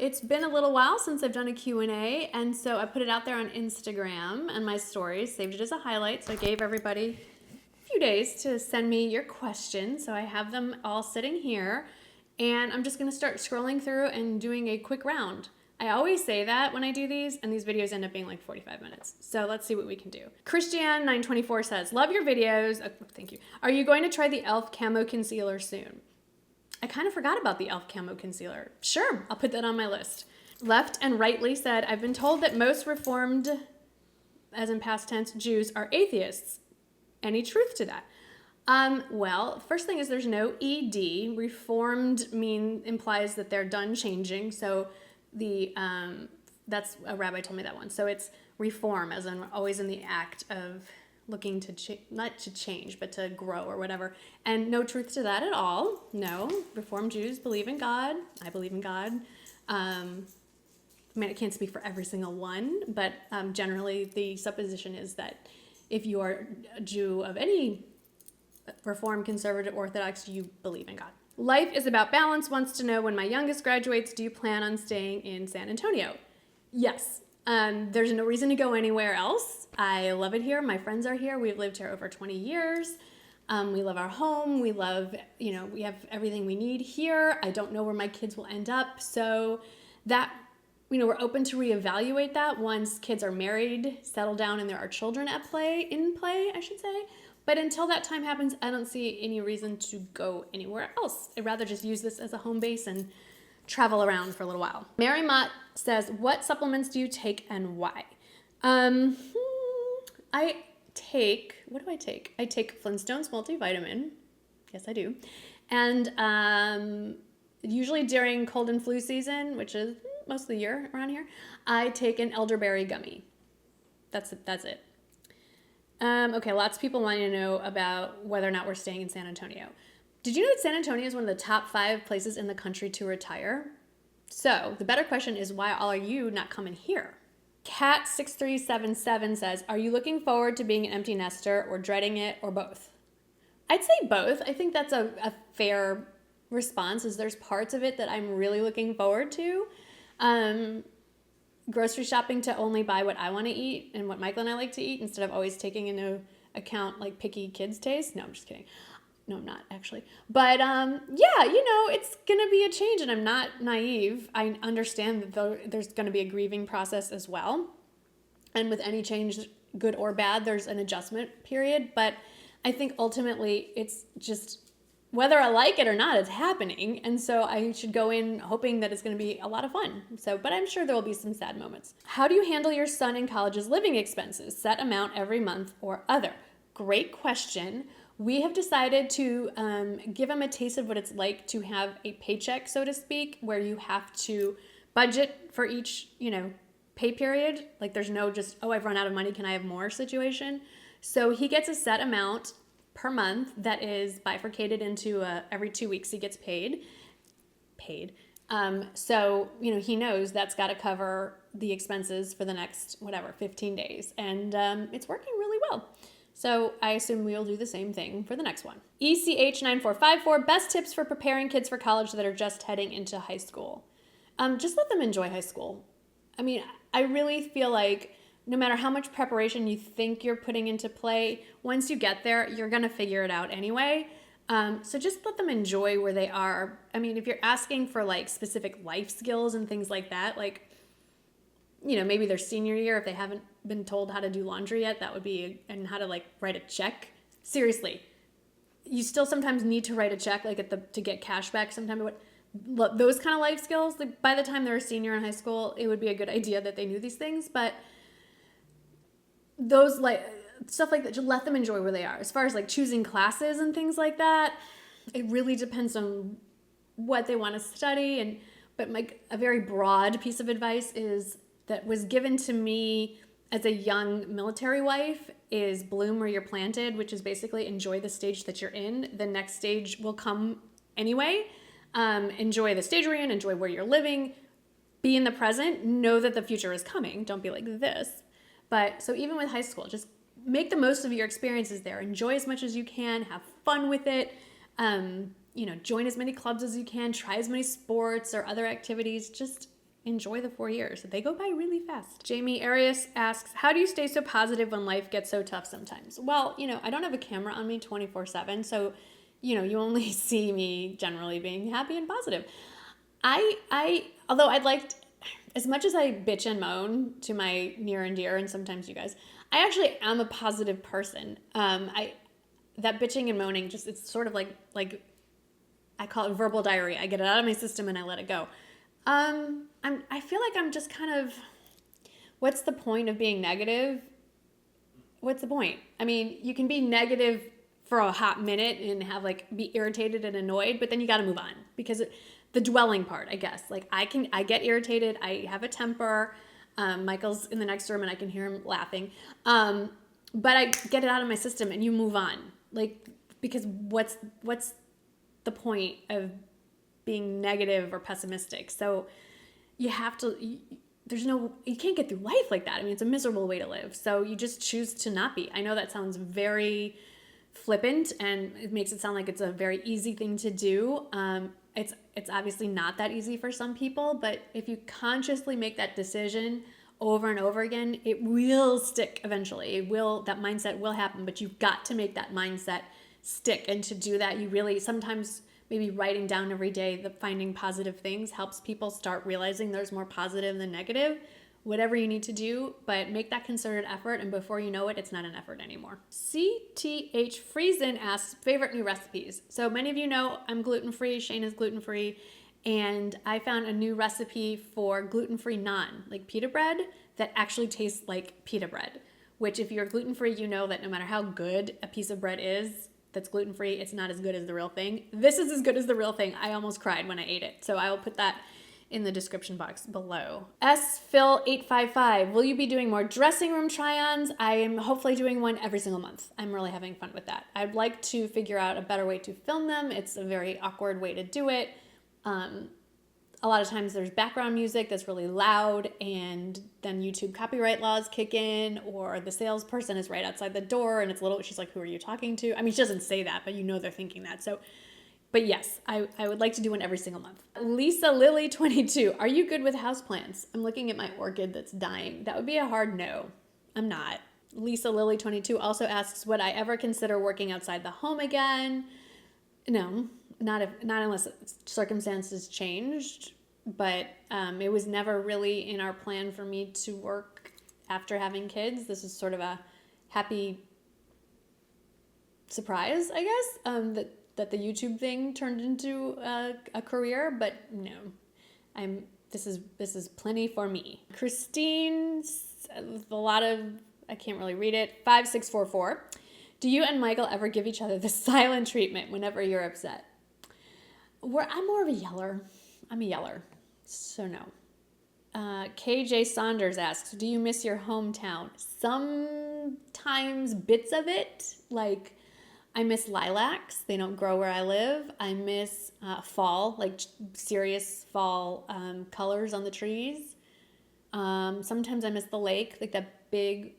it's been a little while since I've done a Q&A, and so I put it out there on Instagram and my stories, saved it as a highlight. So I gave everybody a few days to send me your questions. So I have them all sitting here, and I'm just going to start scrolling through and doing a quick round. I always say that when I do these, and these videos end up being like 45 minutes. So let's see what we can do. Christian924 says, love your videos. Oh, thank you. Are you going to try the e.l.f. Camo Concealer soon? I kind of forgot about the e.l.f. Camo Concealer. Sure, I'll put that on my list. Left and Rightly said, I've been told that most Reformed, as in past tense, Jews are atheists. Any truth to that? Well, first thing is there's no ED. Reformed implies that they're done changing. So that's a rabbi told me that one. So it's reform, as in always in the act of looking to not to change, but to grow or whatever. And no truth to that at all. No, Reformed Jews believe in God. I believe in God. I mean, I can't speak for every single one, but generally the supposition is that if you are a Jew of any Reformed, Conservative, Orthodox, you believe in God. Life is about balance wants to know, when my youngest graduates, do you plan on staying in San Antonio? Yes. There's no reason to go anywhere else. I love it here. My friends are here. We've lived here over 20 years. We love our home. We love, we have everything we need here. I don't know where my kids will end up. So that, we're open to reevaluate that once kids are married, settle down, and there are children in play, I should say. But until that time happens, I don't see any reason to go anywhere else. I'd rather just use this as a home base and travel around for a little while. Mary Mott says, what supplements do you take and why? What do I take? I take Flintstones multivitamin. Yes, I do. And usually during cold and flu season, which is most of the year around here, I take an elderberry gummy. That's it. Okay, lots of people wanting to know about whether or not we're staying in San Antonio. Did you know that San Antonio is one of the top 5 places in the country to retire? So the better question is, why are you not coming here? Cat6377 says, are you looking forward to being an empty nester or dreading it, or both? I'd say both. I think that's a fair response, is there's parts of it that I'm really looking forward to. Grocery shopping to only buy what I want to eat and what Michael and I like to eat, instead of always taking into account like picky kids' taste. No, I'm just kidding. No, I'm not actually. But yeah, it's going to be a change, and I'm not naive. I understand that there's going to be a grieving process as well. And with any change, good or bad, there's an adjustment period. But I think ultimately it's just whether I like it or not, it's happening. And so I should go in hoping that it's going to be a lot of fun. But I'm sure there will be some sad moments. How do you handle your son in college's living expenses? Set amount every month or other? Great question. We have decided to give him a taste of what it's like to have a paycheck, so to speak, where you have to budget for each, pay period. Like there's no just, oh, I've run out of money, can I have more situation? So he gets a set amount per month that is bifurcated into every 2 weeks he gets paid. So, he knows that's got to cover the expenses for the next, 15 days. And it's working really well. So I assume we'll do the same thing for the next one. ECH9454, best tips for preparing kids for college that are just heading into high school. Just let them enjoy high school. I mean, I really feel like no matter how much preparation you think you're putting into play, once you get there, you're going to figure it out anyway. So just let them enjoy where they are. I mean, if you're asking for like specific life skills and things like that, like, maybe their senior year, if they haven't been told how to do laundry yet, that would be, and how to like write a check. Seriously, you still sometimes need to write a check, like to get cash back sometime. Those kind of life skills, like by the time they're a senior in high school, it would be a good idea that they knew these things. But those like stuff like that, just let them enjoy where they are. As far as like choosing classes and things like that, it really depends on what they want to study. But a very broad piece of advice that was given to me as a young military wife is bloom where you're planted, which is basically enjoy the stage that you're in. The next stage will come anyway. Enjoy the stage we're in, enjoy where you're living, be in the present, know that the future is coming. Don't be like this. But so even with high school, just make the most of your experiences there. Enjoy as much as you can, have fun with it. Join as many clubs as you can, try as many sports or other activities. Just enjoy the 4 years. They go by really fast. Jamie Arias asks, how do you stay so positive when life gets so tough sometimes? Well, I don't have a camera on me 24/7, so, you only see me generally being happy and positive. Although I'd like, as much as I bitch and moan to my near and dear, and sometimes you guys, I actually am a positive person. That bitching and moaning, it's sort of like I call it verbal diarrhea. I get it out of my system and I let it go. I feel like I'm just kind of, what's the point of being negative? What's the point? I mean, you can be negative for a hot minute and have be irritated and annoyed, but then you got to move on because the dwelling part, I guess, I get irritated. I have a temper. Michael's in the next room and I can hear him laughing. But I get it out of my system and you move on. Because what's the point of being negative or pessimistic? So you have to, you can't get through life like that. I mean, it's a miserable way to live. So you just choose to not be. I know that sounds very flippant and it makes it sound like it's a very easy thing to do. It's obviously not that easy for some people, but if you consciously make that decision over and over again, it will stick eventually. That mindset will happen, but you've got to make that mindset stick. And to do that, you really, sometimes maybe writing down every day, finding positive things helps people start realizing there's more positive than negative. Whatever you need to do, but make that concerted effort, and before you know it, it's not an effort anymore. CTH Friesen asks, favorite new recipes. So many of you know I'm gluten-free, Shane is gluten-free, and I found a new recipe for gluten-free naan, like pita bread, that actually tastes like pita bread, which if you're gluten-free, you know that no matter how good a piece of bread is that's gluten-free, it's not as good as the real thing. This is as good as the real thing. I almost cried when I ate it, so I will put that in the description box below. Phil855, will you be doing more dressing room try-ons? I am hopefully doing one every single month. I'm really having fun with that. I'd like to figure out a better way to film them. It's a very awkward way to do it. A lot of times there's background music that's really loud, and then YouTube copyright laws kick in, or the salesperson is right outside the door and she's like, who are you talking to? I mean, she doesn't say that, but they're thinking that. But yes, I would like to do one every single month. Lisa Lily 22, are you good with houseplants? I'm looking at my orchid that's dying. That would be a hard no. I'm not. Lisa Lily 22 also asks, would I ever consider working outside the home again? No, not unless circumstances changed. But it was never really in our plan for me to work after having kids. This is sort of a happy surprise, I guess, that the YouTube thing turned into a career, but no, this is plenty for me. Christine, a lot of, I can't really read it, 5644. Do you and Michael ever give each other the silent treatment whenever you're upset? I'm more of a yeller. I'm a yeller, so no. KJ Saunders asks, do you miss your hometown? Sometimes bits of it, I miss lilacs. They don't grow where I live. I miss fall, serious fall colors on the trees. Sometimes I miss the lake, that big,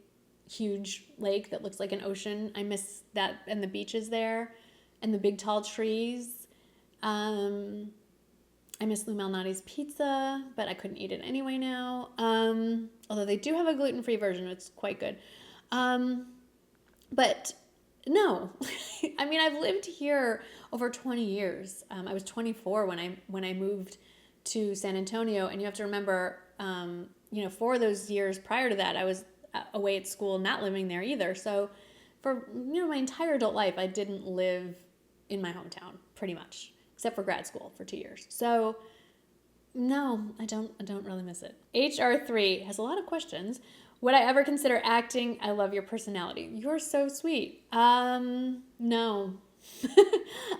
huge lake that looks like an ocean. I miss that and the beaches there and the big, tall trees. I miss Lou Malnati's pizza, but I couldn't eat it anyway now. Although they do have a gluten-free version. It's quite good. But no, I mean, I've lived here over 20 years. I was 24 when I moved to San Antonio, and you have to remember, for those years prior to that, I was away at school, not living there either. So for my entire adult life, I didn't live in my hometown, pretty much, except for grad school for 2 years. So no, I don't really miss it. HR3 has a lot of questions. Would I ever consider acting? I love your personality. You're so sweet. No.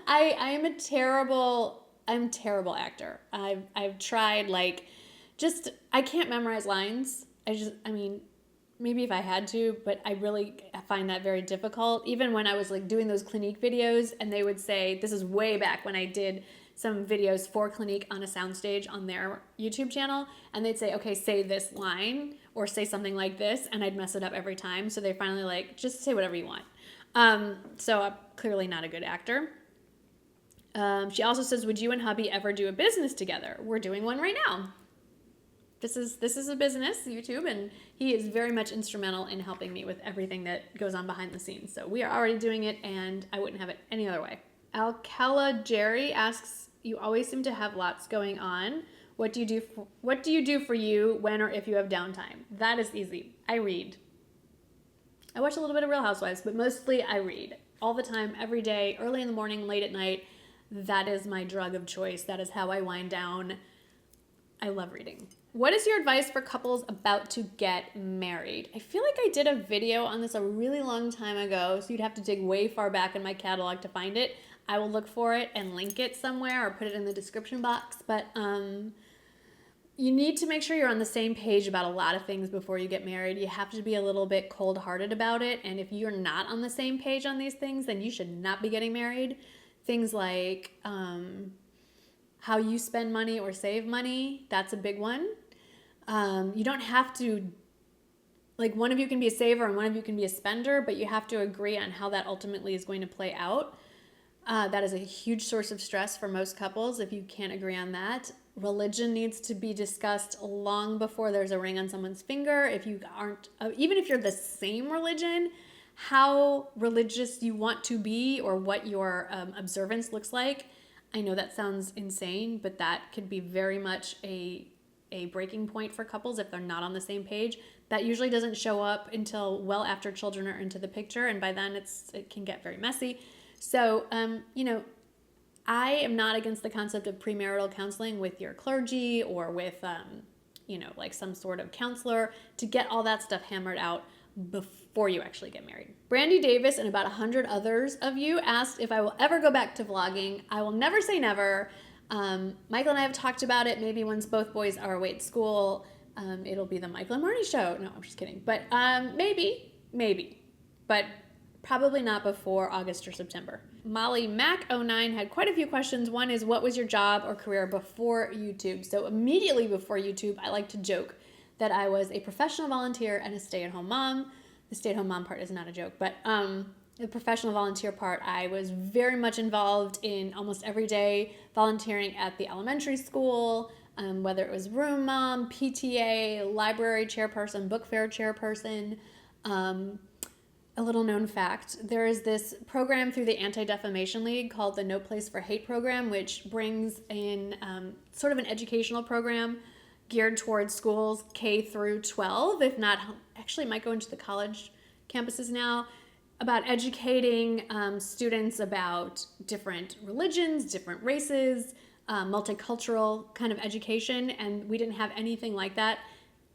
I'm a terrible actor. I've tried, I can't memorize lines. Maybe if I had to, but I really find that very difficult. Even when I was doing those Clinique videos, and they would say, this is way back when I did some videos for Clinique on a soundstage on their YouTube channel, and they'd say, okay, say this line or say something like this, and I'd mess it up every time. So they finally just say whatever you want. So I'm clearly not a good actor. She also says, would you and hubby ever do a business together? We're doing one right now. this is a business, YouTube, and he is very much instrumental in helping me with everything that goes on behind the scenes. So we are already doing it, and I wouldn't have it any other way. Alcala Jerry asks, you always seem to have lots going on. What do you do for you when or if you have downtime? That is easy. I read. I watch a little bit of Real Housewives, but mostly I read all the time, every day, early in the morning, late at night. That is my drug of choice. That is how I wind down. I love reading. What is your advice for couples about to get married? I feel like I did a video on this a really long time ago, so you'd have to dig way far back in my catalog to find it. I will look for it and link it somewhere or put it in the description box. But you need to make sure you're on the same page about a lot of things before you get married. You have to be a little bit cold-hearted about it. And if you're not on the same page on these things, then you should not be getting married. Things like how you spend money or save money, that's a big one. You don't have to, like, one of you can be a saver and one of you can be a spender, but you have to agree on how that ultimately is going to play out. That is a huge source of stress for most couples if you can't agree on that. Religion needs to be discussed long before there's a ring on someone's finger. If you aren't, even if you're the same religion, how religious you want to be or what your observance looks like. I know that sounds insane, but that could be very much a breaking point for couples if they're not on the same page. That usually doesn't show up until well after children are into the picture, and by then it can get very messy. So, I am not against the concept of premarital counseling with your clergy or with, like some sort of counselor to get all that stuff hammered out before you actually get married. Brandy Davis and about 100 others of you asked if I will ever go back to vlogging. I will never say never. Michael and I have talked about it. Maybe once both boys are away at school, it'll be the Michael and Marnie show. No, I'm just kidding. But maybe. But probably not before August or September. Molly Mac09 had quite a few questions. One is, what was your job or career before YouTube? So immediately before YouTube, I like to joke that I was a professional volunteer and a stay-at-home mom. The stay-at-home mom part is not a joke, but the professional volunteer part, I was very much involved in almost every day volunteering at the elementary school, whether it was room mom, PTA, library chairperson, book fair chairperson. A little known fact, there is this program through the Anti-Defamation League called the No Place for Hate program, which brings in sort of an educational program geared towards schools K through 12, if not, actually might go into the college campuses now, about educating students about different religions, different races, multicultural kind of education, and we didn't have anything like that,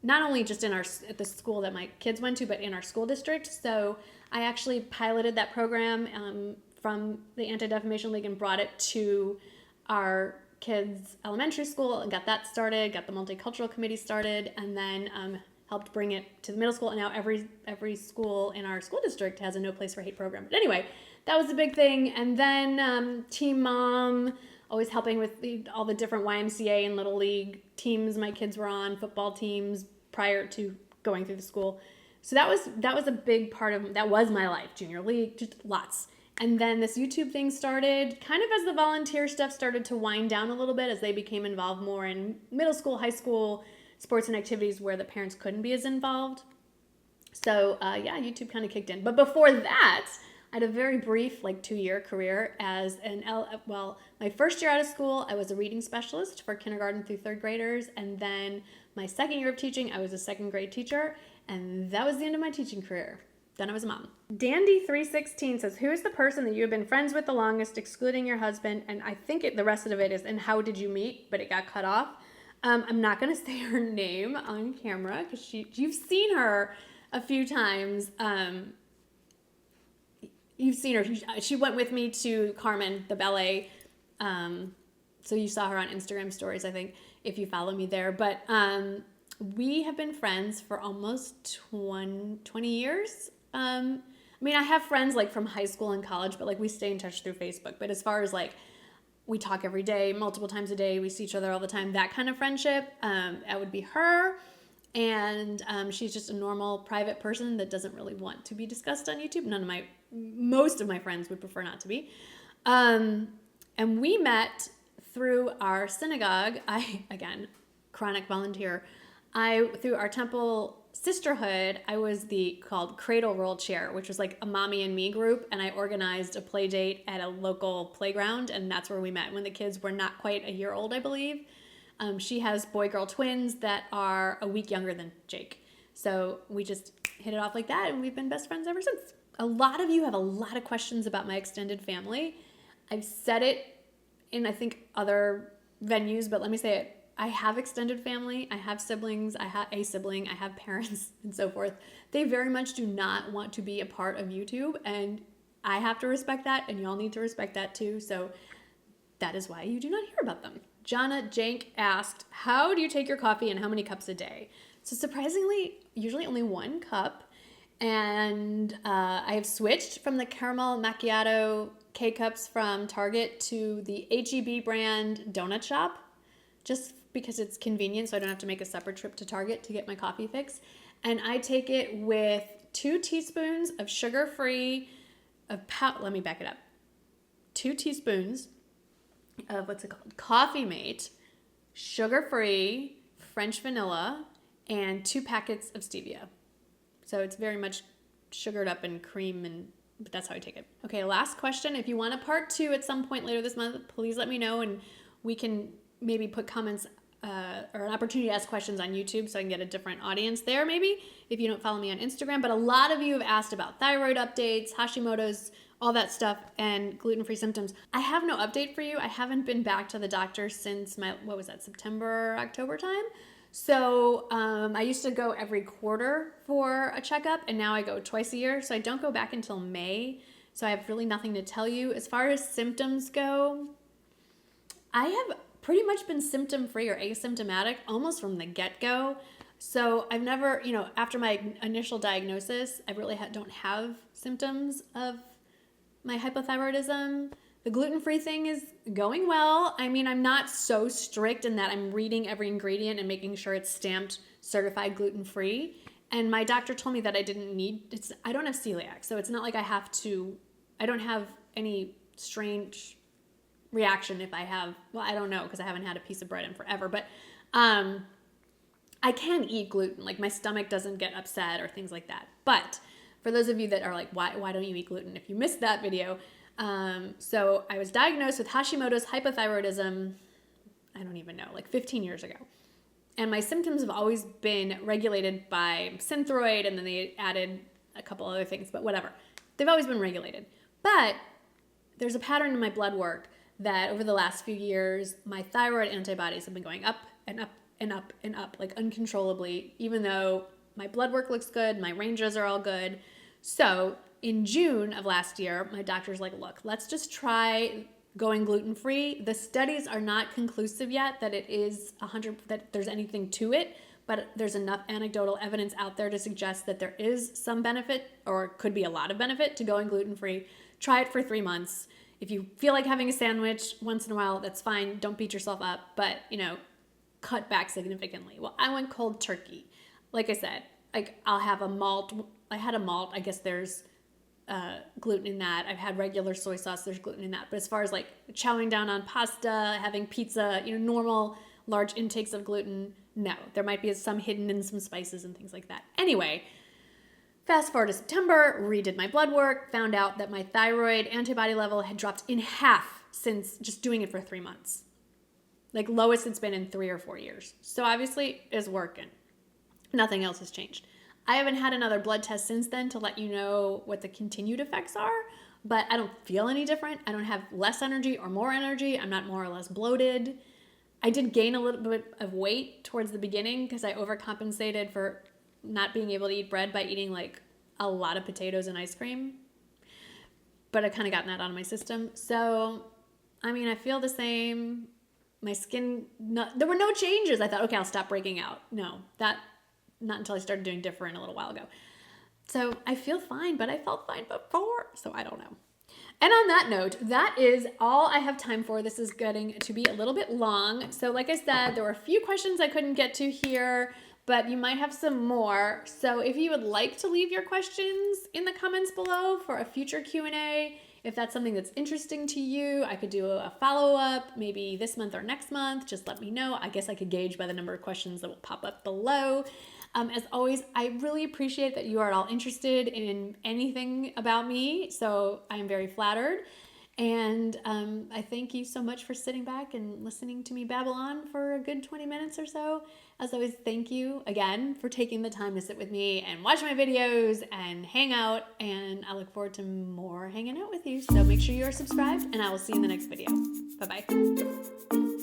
not only just at the school that my kids went to, but in our school district. So I actually piloted that program from the Anti-Defamation League and brought it to our kids' elementary school and got that started, got the multicultural committee started, and then helped bring it to the middle school. And now every school in our school district has a No Place for Hate program. But anyway, that was a big thing. And then Team Mom, always helping with all the different YMCA and Little League teams my kids were on, football teams prior to going through the school. So that was a big part of, that was my life, junior league, just lots. And then this YouTube thing started kind of as the volunteer stuff started to wind down a little bit as they became involved more in middle school, high school, sports and activities where the parents couldn't be as involved. So YouTube kind of kicked in. But before that, I had a very brief, 2-year career as my first year out of school, I was a reading specialist for kindergarten through 3rd graders. And then my second year of teaching, I was a 2nd grade teacher. And that was the end of my teaching career. Then I was a mom. Dandy316 says, who is the person that you have been friends with the longest, excluding your husband? And I think the rest of it is, and how did you meet? But it got cut off. I'm not going to say her name on camera because you've seen her a few times. You've seen her. She went with me to Carmen, the ballet. So you saw her on Instagram stories, I think, if you follow me there. But we have been friends for almost 20 years. I have friends from high school and college, but we stay in touch through Facebook. But as far as we talk every day, multiple times a day, we see each other all the time, that kind of friendship, that would be her. And she's just a normal private person that doesn't really want to be discussed on YouTube. Most of my friends would prefer not to be. And we met through our synagogue. Again, chronic volunteer. through our temple sisterhood, I was called Cradle Roll Chair, which was like a mommy and me group, and I organized a play date at a local playground, and that's where we met when the kids were not quite a year old, I believe. She has boy-girl twins that are a week younger than Jake. So we just hit it off like that, and we've been best friends ever since. A lot of you have a lot of questions about my extended family. I've said it in, I think, other venues, but let me say it. I have extended family, I have siblings, I have a sibling, I have parents, and so forth. They very much do not want to be a part of YouTube, and I have to respect that, and y'all need to respect that too, so that is why you do not hear about them. Jana Jank asked, how do you take your coffee and how many cups a day? So surprisingly, usually only 1 cup, and I have switched from the caramel macchiato K-cups from Target to the H-E-B brand donut shop, just because it's convenient, so I don't have to make a separate trip to Target to get my coffee fix. And I take it with 2 teaspoons of sugar-free, let me back it up. 2 teaspoons of, Coffee Mate, sugar-free, French vanilla, and 2 packets of stevia. So it's very much sugared up and cream, but that's how I take it. Okay, last question. If you want a part 2 at some point later this month, please let me know, and we can maybe put comments or an opportunity to ask questions on YouTube so I can get a different audience there maybe if you don't follow me on Instagram. But a lot of you have asked about thyroid updates, Hashimoto's, all that stuff, and gluten-free symptoms. I have no update for you. I haven't been back to the doctor since September, October time. So I used to go every quarter for a checkup, and now I go twice a year. So I don't go back until May. So I have really nothing to tell you. As far as symptoms go, I have pretty much been symptom-free or asymptomatic almost from the get-go. So I've never, after my initial diagnosis, I really don't have symptoms of my hypothyroidism. The gluten-free thing is going well. I mean, I'm not so strict in that I'm reading every ingredient and making sure it's stamped certified gluten-free. And my doctor told me that I don't have celiac. So it's not like I don't have any strange reaction if I have, I don't know, because I haven't had a piece of bread in forever, but I can eat gluten. Like my stomach doesn't get upset or things like that. But for those of you that are like, why don't you eat gluten? If you missed that video, so I was diagnosed with Hashimoto's hypothyroidism, I don't even know, like 15 years ago. And my symptoms have always been regulated by Synthroid, and then they added a couple other things, but whatever. They've always been regulated. But there's a pattern in my blood work that over the last few years, my thyroid antibodies have been going up and up and up and up, like uncontrollably, even though my blood work looks good, my ranges are all good. So in June of last year, my doctor's like, look, let's just try going gluten-free. The studies are not conclusive yet that it is that there's anything to it, but there's enough anecdotal evidence out there to suggest that there is some benefit, or could be a lot of benefit, to going gluten-free. Try it for 3 months. If you feel like having a sandwich once in a while, that's fine. Don't beat yourself up, but, cut back significantly. Well, I went cold turkey. Like I said, I'll have a malt. I had a malt. I guess there's gluten in that. I've had regular soy sauce. There's gluten in that. But as far as like chowing down on pasta, having pizza, normal large intakes of gluten, no. There might be some hidden in some spices and things like that. Anyway, fast forward to September, redid my blood work, found out that my thyroid antibody level had dropped in half since just doing it for 3 months. Like lowest it's been in 3 or 4 years. So obviously it's working. Nothing else has changed. I haven't had another blood test since then to let you know what the continued effects are, but I don't feel any different. I don't have less energy or more energy. I'm not more or less bloated. I did gain a little bit of weight towards the beginning because I overcompensated for not being able to eat bread by eating like a lot of potatoes and ice cream. But I kind of gotten that out of my system. So, I mean, I feel the same. My skin, there were no changes. I thought, okay, I'll stop breaking out. No, not until I started doing different a little while ago. So I feel fine, but I felt fine before, so I don't know. And on that note, that is all I have time for. This is getting to be a little bit long. So like I said, there were a few questions I couldn't get to here, but you might have some more. So if you would like to leave your questions in the comments below for a future Q&A, If that's something that's interesting to you, I could do a follow-up maybe this month or next month. Just let me know. I guess I could gauge by the number of questions that will pop up below. As always, I really appreciate that you are at all interested in anything about me, so I am very flattered. And I thank you so much for sitting back and listening to me babble on for a good 20 minutes or so. As always, thank you again for taking the time to sit with me and watch my videos and hang out. And I look forward to more hanging out with you. So make sure you are subscribed, and I will see you in the next video. Bye-bye.